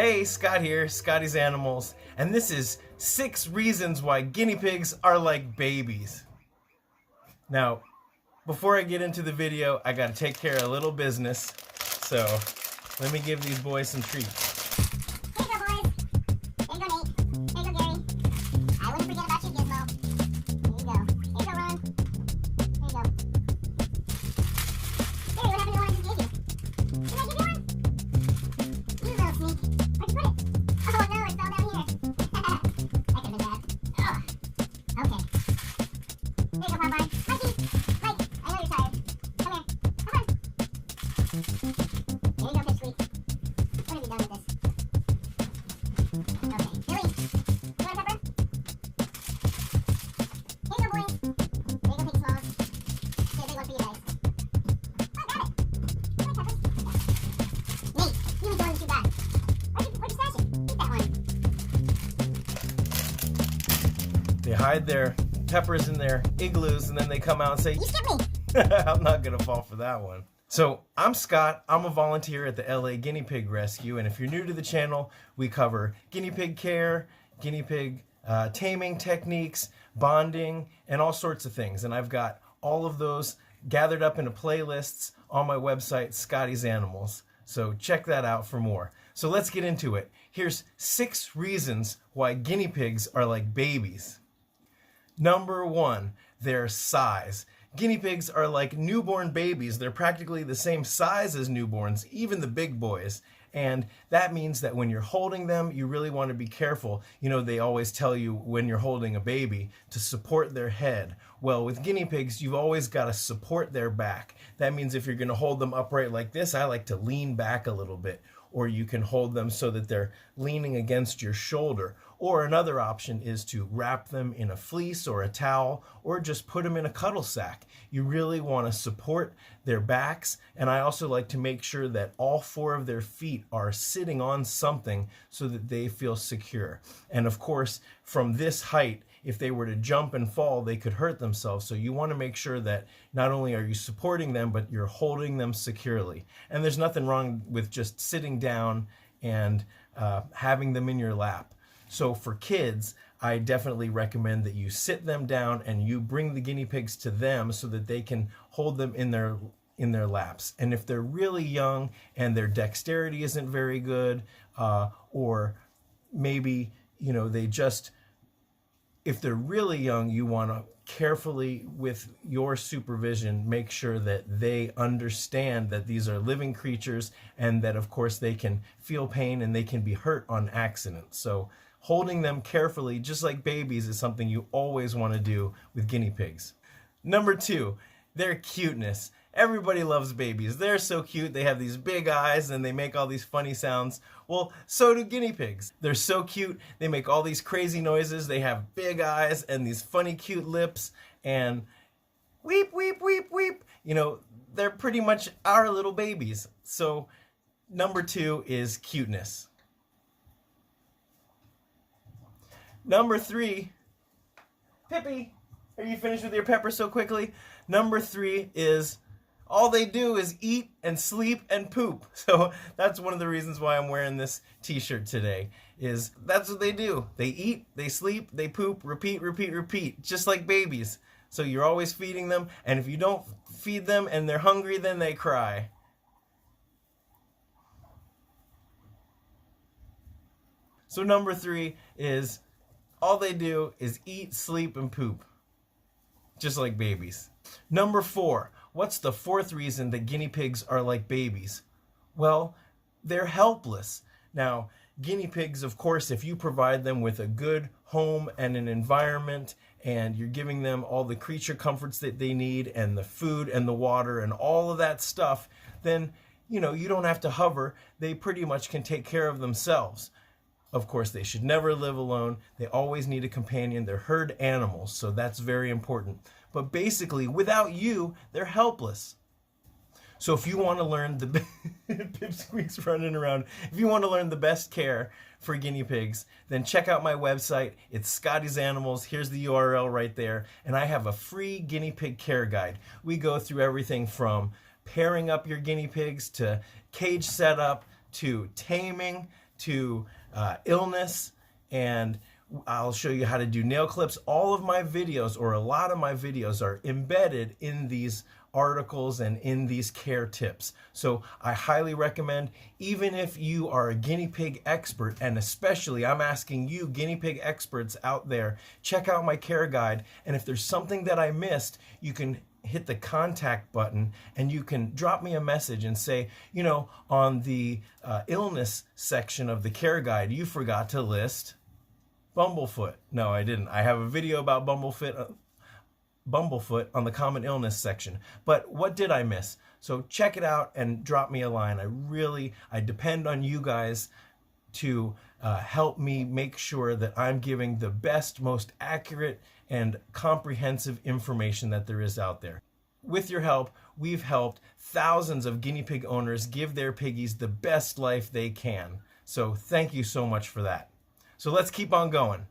Hey, Scott here, Scotty's Animals, and this is 6 reasons why guinea pigs are like babies. Now, before I get into the video, I gotta take care of a little business, so let me give these boys some treats. Here you go, boys. There you go, Nate. There you go, Gary. I wouldn't forget about you, Gizmo. There you go. There you go, Ron. There you go. Gary, what happened to the one I just gave you? Did I give you one? You little sneak. Where'd you put it? Oh, no, it fell down here. That could have been bad. Ugh. Okay. There you go, Popeye. Mikey! Mike, I know you're tired. Come here. Come on. There you go, Pipsqueak. What have you done with this? Okay, Billy, you want a pepper? Here you go, boys. There you go, Pig Smalls. Here's a big one for you guys. Oh, got it. Come on, peppers. Nate, you enjoy what you got. Where'd you stash it? Eat that one. They hide their peppers in their igloos and then they come out and say, You skipped me. I'm not gonna fall for that one. So, I'm Scott, I'm a volunteer at the LA Guinea Pig Rescue, and if you're new to the channel, we cover guinea pig care, guinea pig taming techniques, bonding, and all sorts of things. And I've got all of those gathered up into playlists on my website, Scotty's Animals. So check that out for more. So let's get into it. Here's 6 reasons why guinea pigs are like babies. Number 1, their size. Guinea pigs are like newborn babies. They're practically the same size as newborns, even the big boys. And that means that when you're holding them, you really want to be careful. You know, they always tell you when you're holding a baby to support their head. Well, with guinea pigs, you've always got to support their back. That means if you're going to hold them upright like this, I like to lean back a little bit. Or you can hold them so that they're leaning against your shoulder. Or another option is to wrap them in a fleece or a towel, or just put them in a cuddle sack. You really want to support their backs, and I also like to make sure that all 4 of their feet are sitting on something so that they feel secure. And of course, from this height, if they were to jump and fall, they could hurt themselves. So you want to make sure that not only are you supporting them, but you're holding them securely. And there's nothing wrong with just sitting down and having them in your lap. So for kids, I definitely recommend that you sit them down and you bring the guinea pigs to them so that they can hold them in their laps. And if they're really young and their dexterity isn't very good, or maybe, you know, if they're really young, you want to carefully, with your supervision, make sure that they understand that these are living creatures and that, of course, they can feel pain and they can be hurt on accident. So holding them carefully, just like babies, is something you always want to do with guinea pigs. Number 2, their cuteness. Everybody loves babies. They're so cute. They have these big eyes and they make all these funny sounds. Well, so do guinea pigs. They're so cute. They make all these crazy noises. They have big eyes and these funny, cute lips and weep, weep, weep, weep. You know, they're pretty much our little babies. So number 2 is cuteness. Number 3, Pippi, are you finished with your pepper so quickly? Number 3 is all they do is eat and sleep and poop. So that's one of the reasons why I'm wearing this t-shirt today, is that's what they do. They eat, they sleep, they poop, repeat, repeat, repeat, just like babies. So you're always feeding them, and if you don't feed them and they're hungry, then they cry. So number 3 is all they do is eat, sleep, and poop, just like babies. Number 4, what's the 4th reason that guinea pigs are like babies? Well, they're helpless. Now, guinea pigs, of course, if you provide them with a good home and an environment, and you're giving them all the creature comforts that they need, and the food and the water and all of that stuff, then, you know, you don't have to hover. They pretty much can take care of themselves. Of course, they should never live alone. They always need a companion. They're herd animals, so that's very important. But basically, without you, they're helpless. So if you want to learn the Pipsqueak's running around, if you want to learn the best care for guinea pigs, then check out my website. It's Scotty's Animals. Here's the URL right there. And I have a free guinea pig care guide. We go through everything from pairing up your guinea pigs to cage setup to taming to illness, and I'll show you how to do nail clips. All of my videos, or a lot of my videos, are embedded in these articles and in these care tips. So I highly recommend, even if you are a guinea pig expert, and especially I'm asking you guinea pig experts out there, check out my care guide. And if there's something that I missed, you can hit the contact button and you can drop me a message and say, you know, on the illness section of the care guide, you forgot to list Bumblefoot. No, I didn't. I have a video about Bumblefoot on the common illness section. But what did I miss? So check it out and drop me a line. I depend on you guys to help me make sure that I'm giving the best, most accurate, and comprehensive information that there is out there. With your help, we've helped thousands of guinea pig owners give their piggies the best life they can. So thank you so much for that. So let's keep on going.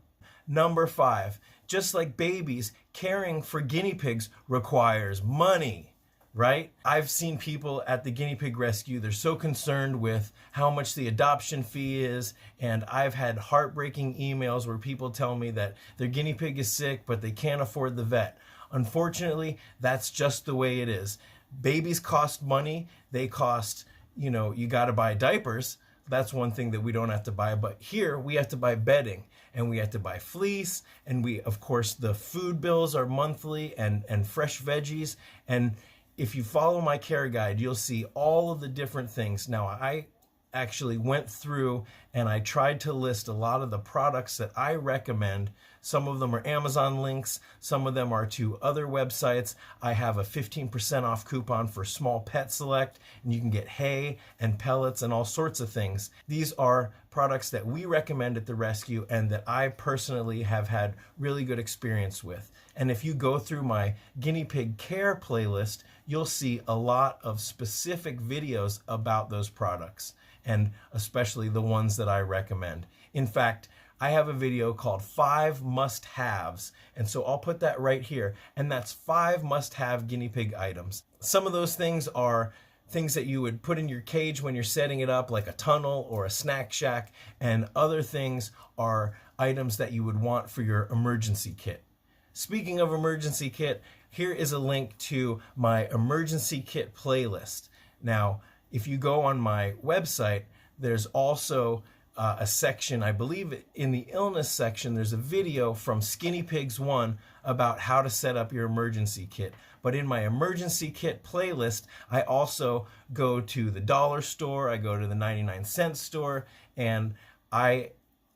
Number 5, just like babies, caring for guinea pigs requires money, right? I've seen people at the guinea pig rescue, they're so concerned with how much the adoption fee is, and I've had heartbreaking emails where people tell me that their guinea pig is sick, but they can't afford the vet. Unfortunately, that's just the way it is. Babies cost money. They cost, you got to buy diapers. That's one thing that we don't have to buy, but here we have to buy bedding, and we have to buy fleece, and of course, the food bills are monthly, and fresh veggies. And if you follow my care guide, you'll see all of the different things. Now, I actually went through and I tried to list a lot of the products that I recommend. Some of them are Amazon links, some of them are to other websites. I have a 15% off coupon for Small Pet Select, and you can get hay and pellets and all sorts of things. These are products that we recommend at the rescue and that I personally have had really good experience with. And if you go through my guinea pig care playlist, you'll see a lot of specific videos about those products, and especially the ones that I recommend. In fact, I have a video called 5 Must-Haves, and so I'll put that right here, and that's 5 must-have guinea pig items. Some of those things are things that you would put in your cage when you're setting it up, like a tunnel or a snack shack, and other things are items that you would want for your emergency kit. Speaking of emergency kit, here is a link to my emergency kit playlist. Now, if you go on my website, there's also a section, I believe in the illness section, there's a video from Skinny Pigs 1 about how to set up your emergency kit. But in my emergency kit playlist, I also go to the dollar store, I go to the 99-cent store, and I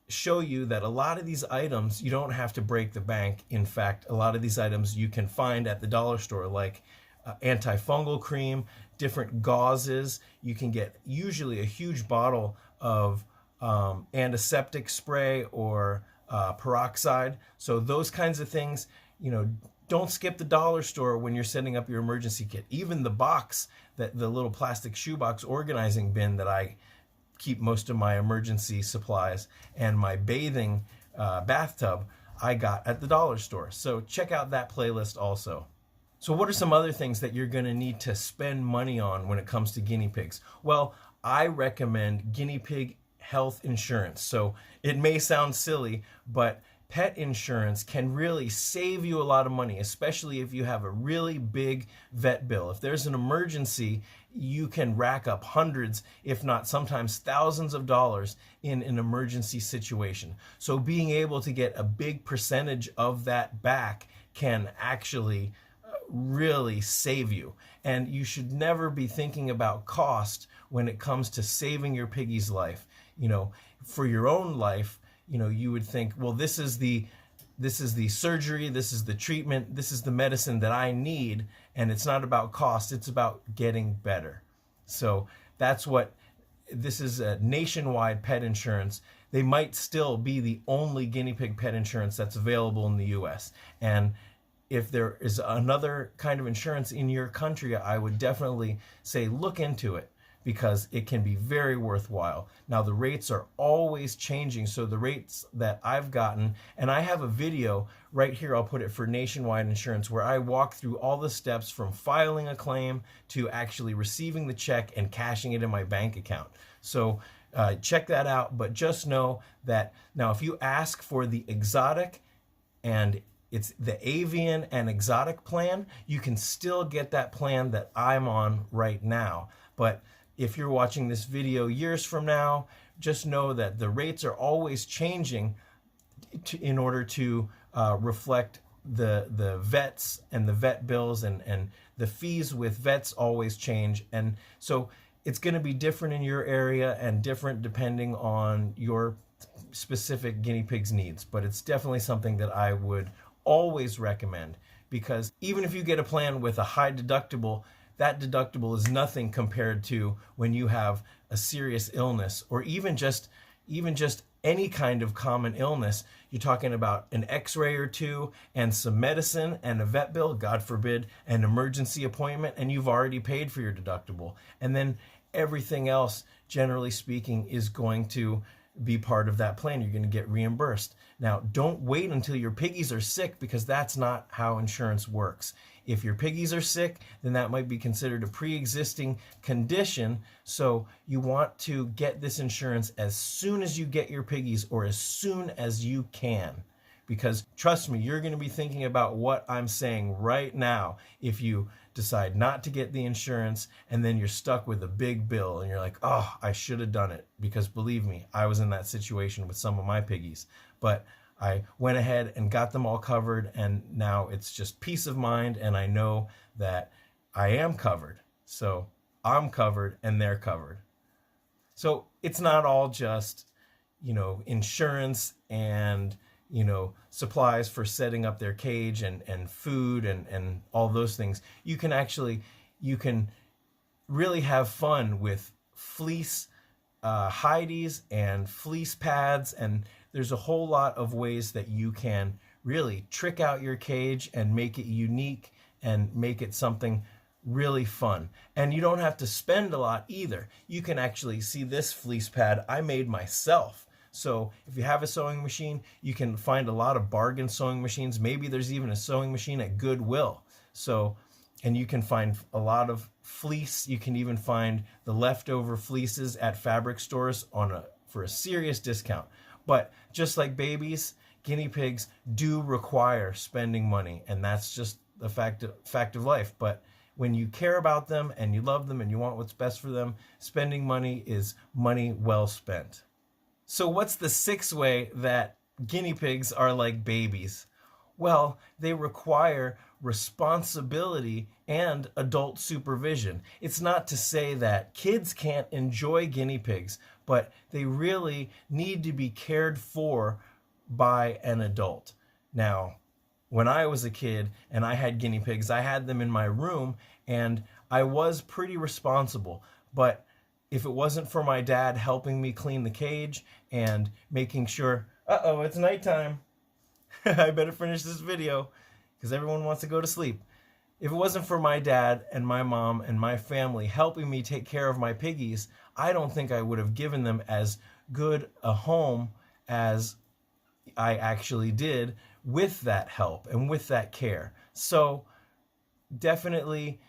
show you that a lot of these items, you don't have to break the bank. In fact, a lot of these items you can find at the dollar store, like antifungal cream, different gauzes. You can get usually a huge bottle of antiseptic spray or peroxide. So those kinds of things, don't skip the dollar store when you're setting up your emergency kit. Even the box, the little plastic shoebox organizing bin that I keep most of my emergency supplies and my bathing bathtub, I got at the dollar store. So check out that playlist also. So what are some other things that you're going to need to spend money on when it comes to guinea pigs? Well, I recommend guinea pig health insurance. So it may sound silly, but pet insurance can really save you a lot of money, especially if you have a really big vet bill. If there's an emergency, you can rack up hundreds, if not sometimes thousands of dollars in an emergency situation. So being able to get a big percentage of that back can actually really save you. And you should never be thinking about cost when it comes to saving your piggy's life. For your own life, you would think, well, this is the surgery, this is the treatment, this is the medicine that I need, and it's not about cost, it's about getting better. So that's what this is, a nationwide pet insurance. They might still be the only guinea pig pet insurance that's available in the US. And if there is another kind of insurance in your country, I would definitely say look into it, because it can be very worthwhile. Now, the rates are always changing, so the rates that I've gotten, and I have a video right here, I'll put it for nationwide insurance, where I walk through all the steps from filing a claim to actually receiving the check and cashing it in my bank account. So check that out. But just know that now if you ask for the exotic and it's the avian and exotic plan, you can still get that plan that I'm on right now. But if you're watching this video years from now, just know that the rates are always changing in order to reflect the vets and the vet bills, and the fees with vets always change. And so it's going to be different in your area and different depending on your specific guinea pig's needs. But it's definitely something that I would always recommend, because even if you get a plan with a high deductible, that deductible is nothing compared to when you have a serious illness, or even just any kind of common illness. You're talking about an x-ray or two and some medicine and a vet bill, God forbid, an emergency appointment, and you've already paid for your deductible. And then everything else, generally speaking, is going to be part of that plan. You're going to get reimbursed. Now, don't wait until your piggies are sick, because that's not how insurance works. If your piggies are sick, then that might be considered a pre-existing condition. So you want to get this insurance as soon as you get your piggies, or as soon as you can. Because trust me, you're going to be thinking about what I'm saying right now if you decide not to get the insurance, and then you're stuck with a big bill and you're like, oh, I should have done it. Because believe me, I was in that situation with some of my piggies. But I went ahead and got them all covered, and now it's just peace of mind, and I know that I am covered. So I'm covered and they're covered. So it's not all just, insurance and, supplies for setting up their cage and food and all those things. You can really have fun with fleece hides and fleece pads, and there's a whole lot of ways that you can really trick out your cage and make it unique and make it something really fun. And you don't have to spend a lot either. You can actually see this fleece pad I made myself. So if you have a sewing machine, you can find a lot of bargain sewing machines. Maybe there's even a sewing machine at Goodwill. And you can find a lot of fleece. You can even find the leftover fleeces at fabric stores for a serious discount. But just like babies, guinea pigs do require spending money, and that's just a fact of life. But when you care about them and you love them and you want what's best for them, spending money is money well spent. So what's the sixth way that guinea pigs are like babies? Well, they require responsibility and adult supervision. It's not to say that kids can't enjoy guinea pigs, but they really need to be cared for by an adult. Now, when I was a kid and I had guinea pigs, I had them in my room, and I was pretty responsible. But if it wasn't for my dad helping me clean the cage and making sure, it's nighttime, I better finish this video because everyone wants to go to sleep. If it wasn't for my dad and my mom and my family helping me take care of my piggies, I don't think I would have given them as good a home as I actually did with that help and with that care. So definitely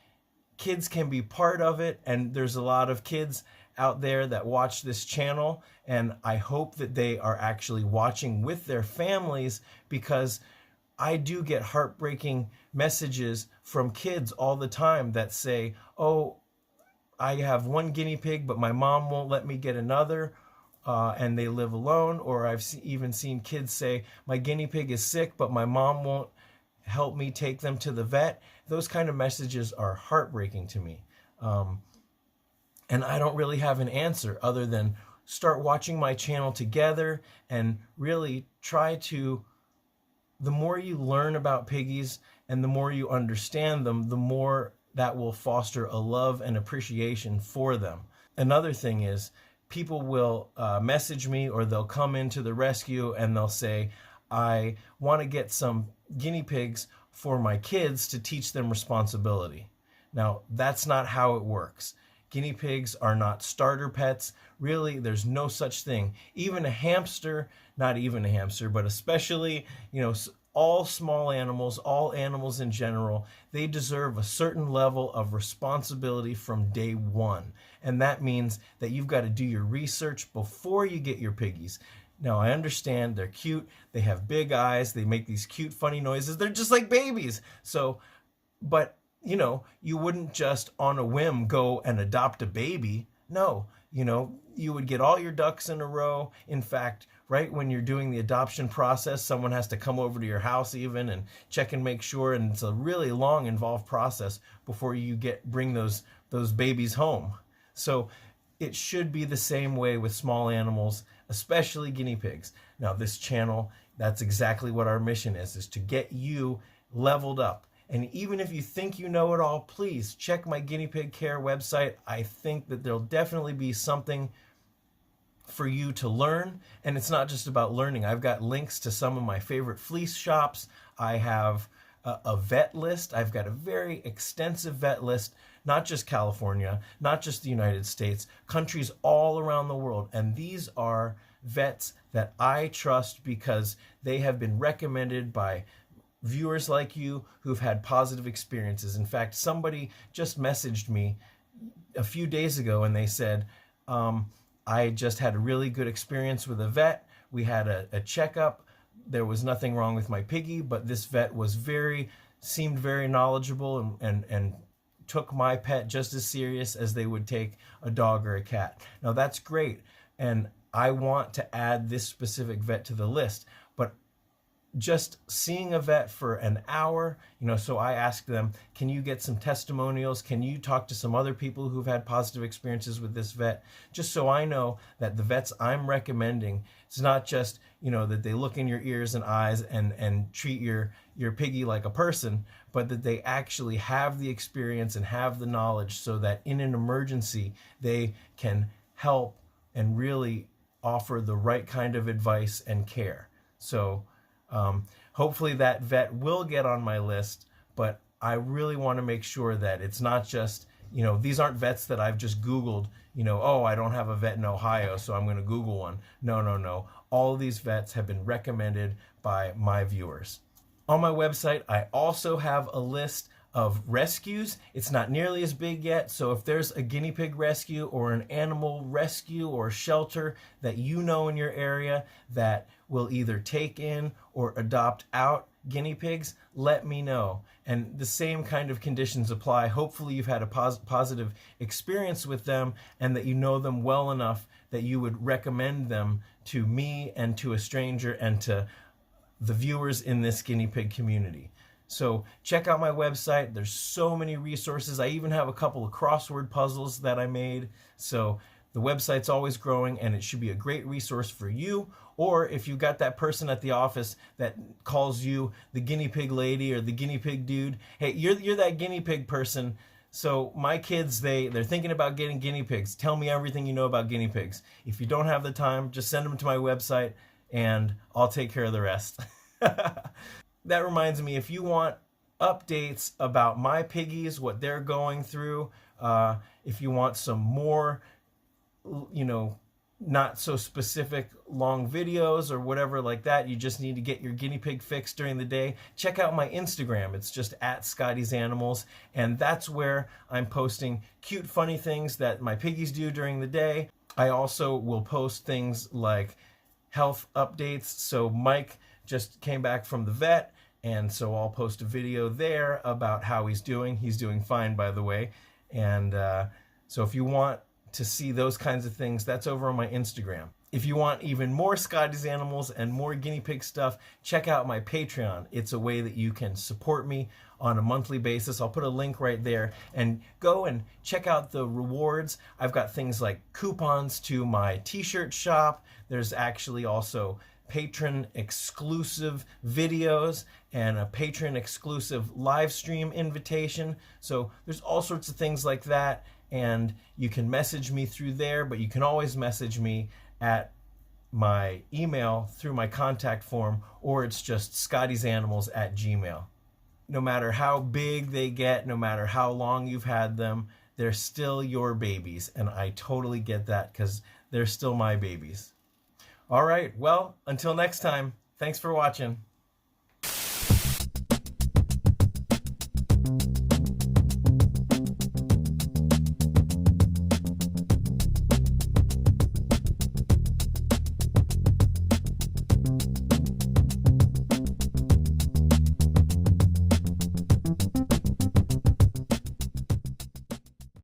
kids can be part of it, and there's a lot of kids out there that watch this channel, and I hope that they are actually watching with their families, because I do get heartbreaking messages from kids all the time that say, oh, I have one guinea pig, but my mom won't let me get another, and they live alone. Or I've even seen kids say, my guinea pig is sick, but my mom won't help me take them to the vet. Those kind of messages are heartbreaking to me. And I don't really have an answer other than start watching my channel together and really try to, the more you learn about piggies and the more you understand them, the more that will foster a love and appreciation for them. Another thing is, people will message me, or they'll come into the rescue and they'll say, I want to get some guinea pigs for my kids to teach them responsibility. Now, that's not how it works. Guinea pigs are not starter pets. Really, there's no such thing. Even a hamster, not even a hamster, but especially, all small animals, all animals in general, they deserve a certain level of responsibility from day one. And that means that you've got to do your research before you get your piggies. Now, I understand they're cute, they have big eyes, they make these cute, funny noises, they're just like babies. So, but, you wouldn't just on a whim go and adopt a baby. No, you would get all your ducks in a row. In fact, right when you're doing the adoption process, someone has to come over to your house even and check and make sure. And it's a really long, involved process before you bring those babies home. So it should be the same way with small animals, especially guinea pigs. Now, this channel, that's exactly what our mission is to get you leveled up. And even if you think you know it all, please check my guinea pig care website. I think that there'll definitely be something for you to learn. And it's not just about learning. I've got links to some of my favorite fleece shops. I have a vet list. I've got a very extensive vet list, not just California, not just the United States, countries all around the world. And these are vets that I trust because they have been recommended by viewers like you who've had positive experiences. In fact, somebody just messaged me a few days ago and they said, I just had a really good experience with a vet. We had a checkup. There was nothing wrong with my piggy, but this vet seemed very knowledgeable and took my pet just as serious as they would take a dog or a cat. Now, that's great. And I want to add this specific vet to the list, but just seeing a vet for an hour, so I asked them, can you get some testimonials? Can you talk to some other people who've had positive experiences with this vet? Just so I know that the vets I'm recommending, it's not just, that they look in your ears and eyes and treat your piggy like a person, but that they actually have the experience and have the knowledge so that in an emergency, they can help and really offer the right kind of advice and care. So, hopefully that vet will get on my list, but I really want to make sure that it's not just, these aren't vets that I've just Googled, oh, I don't have a vet in Ohio, so I'm going to Google one. No. All of these vets have been recommended by my viewers. On my website, I also have a list of rescues. It's not nearly as big yet, so if there's a guinea pig rescue or an animal rescue or shelter that you know in your area that will either take in or adopt out guinea pigs, let me know. And the same kind of conditions apply. Hopefully you've had a positive experience with them and that you know them well enough that you would recommend them to me and to a stranger and to the viewers in this guinea pig community. So check out my website. There's so many resources. I even have a couple of crossword puzzles that I made. So the website's always growing and it should be a great resource for you. Or if you've got that person at the office that calls you the guinea pig lady or the guinea pig dude, hey, you're that guinea pig person. So my kids, they're thinking about getting guinea pigs. Tell me everything you know about guinea pigs. If you don't have the time, just send them to my website and I'll take care of the rest. That reminds me, if you want updates about my piggies, what they're going through, if you want some more, not so specific long videos or whatever like that, you just need to get your guinea pig fix during the day, check out my Instagram. It's just @Scotty'sAnimals, and that's where I'm posting cute, funny things that my piggies do during the day. I also will post things like health updates. So Mike just came back from the vet, and so I'll post a video there about how he's doing. He's doing fine, by the way. And so if you want to see those kinds of things, that's over on my Instagram. If you want even more Scotty's Animals and more guinea pig stuff, check out my Patreon. It's a way that you can support me on a monthly basis. I'll put a link right there, and go and check out the rewards. I've got things like coupons to my t-shirt shop. There's actually also patron exclusive videos and a patron exclusive live stream invitation. So there's all sorts of things like that, and you can message me through there, but you can always message me at my email through my contact form, or it's just scottysanimals@gmail. No matter how big they get, no matter how long you've had them, they're still your babies, and I totally get that because they're still my babies. All right, well, until next time, thanks for watching.